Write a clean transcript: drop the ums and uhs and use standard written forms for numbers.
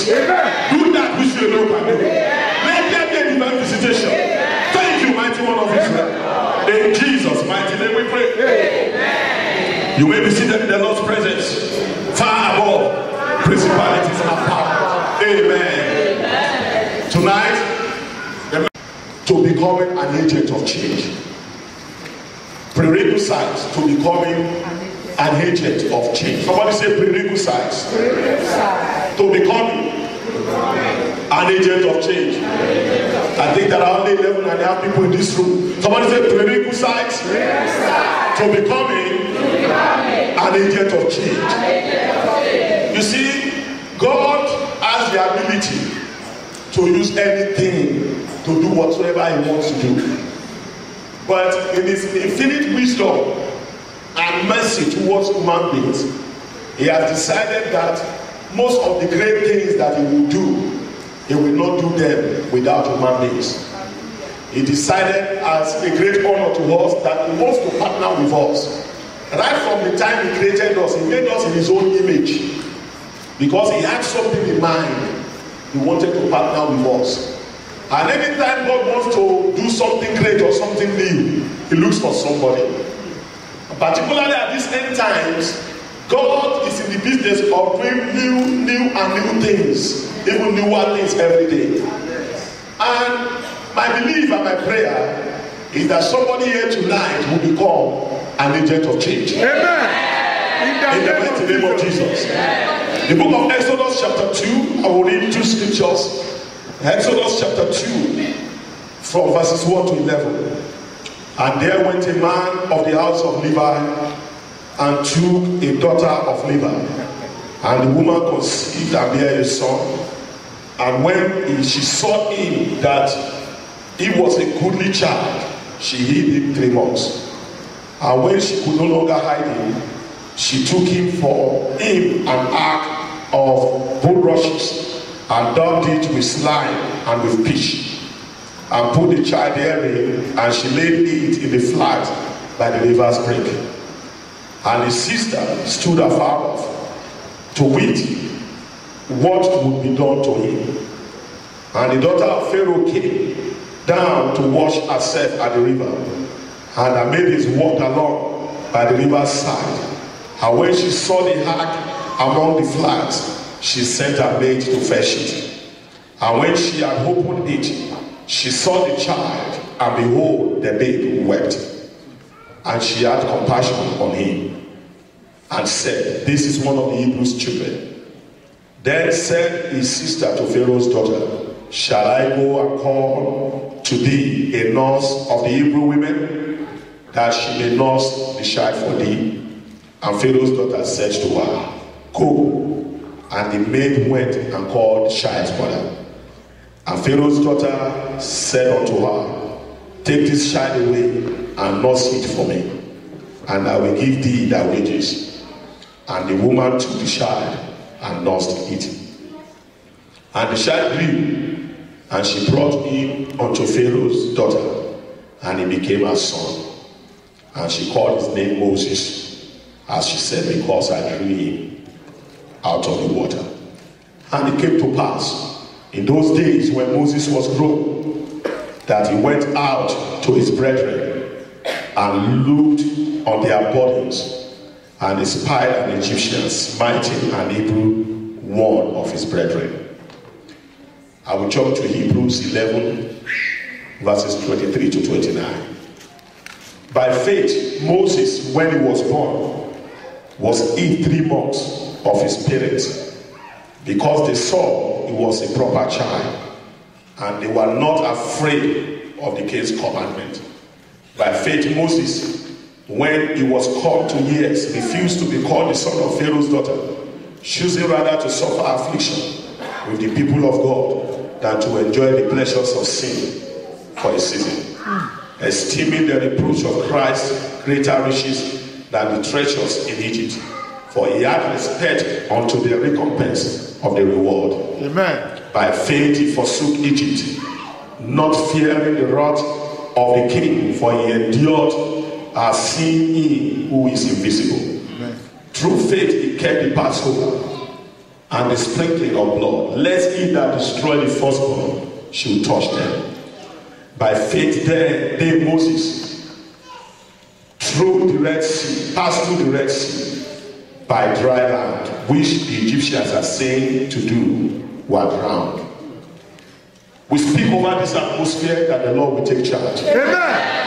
Do that which you know can do. Let there be a divine visitation. Thank you, mighty one of Israel. In Jesus' mighty name we pray. You may be seated in the Lord's presence, far above principalities and power. Amen. Tonight, to becoming an agent of change. Prerequisites to becoming an agent of change. Somebody say prerequisites. To becoming an agent of change. I think there are only 11.5 people in this room. Somebody say prerequisites to becoming an agent of change. You see, God has the ability to use anything to do whatsoever he wants to do. But in his infinite wisdom and mercy towards human beings, he has decided that most of the great things that he will do, he will not do them without human beings. He decided as a great honor to us that he wants to partner with us. Right from the time he created us, he made us in his own image. Because he had something in mind, he wanted to partner with us. And anytime God wants to do something great or something new, he looks for somebody. Particularly at these end times, God is in the business of doing new things, even newer things every day. And my belief and my prayer is that somebody here tonight will become an agent of change. Amen. In the mighty name of Jesus. The book of Exodus chapter 2, I will read 2 scriptures. Exodus chapter 2, from verses 1 to 11. And there went a man of the house of Levi, and took a daughter of Levi. And the woman conceived and bare a son. And when she saw him that he was a goodly child, she hid him 3 months. And when she could no longer hide him, she took him for him an ark of bulrushes, and daubed it with slime and with pitch, and put the child therein, and she laid it in the flat by the river's brink. And his sister stood afar off to wit what would be done to him. And the daughter of Pharaoh came down to wash herself at the river, and her maidens walked along by the river's side. And when she saw the ark among the flags, she sent her maid to fetch it. And when she had opened it, she saw the child, and behold, the babe wept. And she had compassion on him, and said, This is one of the Hebrews' children. Then said his sister to Pharaoh's daughter, Shall I go and call to thee a nurse of the Hebrew women, that she may nurse the child for thee? And Pharaoh's daughter said to her, Go. And the maid went and called the child's mother. And Pharaoh's daughter said unto her, Take this child away and nurse it for me, and I will give thee thy wages. And the woman took the child and nursed it. And the child grew, and she brought him unto Pharaoh's daughter, and he became her son. And she called his name Moses, as she said, because I drew him out of the water. And it came to pass in those days when Moses was grown, that he went out to his brethren and looked on their bodies, and espied an Egyptian smiting an Hebrew, one of his brethren. I will jump to Hebrews 11, verses 23 to 29. By faith, Moses, when he was born, was hid 3 months of his parents, because they saw he was a proper child, and they were not afraid of the king's commandment. By faith, Moses, when he was come to years, refused to be called the son of Pharaoh's daughter, choosing rather to suffer affliction with the people of God than to enjoy the pleasures of sin for a season, esteeming the reproach of Christ greater riches than the treasures in Egypt, for he had respect unto the recompense of the reward. Amen. By faith he forsook Egypt, not fearing the wrath of the king, for he endured as seeing him who is invisible. Amen. Through faith he kept the Passover and the sprinkling of blood, lest he that destroy the firstborn should touch them. By faith then they, Moses, through the Red Sea, passed through the Red Sea by dry land, which the Egyptians are saying to do, were drowned. We speak over this atmosphere that the Lord will take charge. Amen.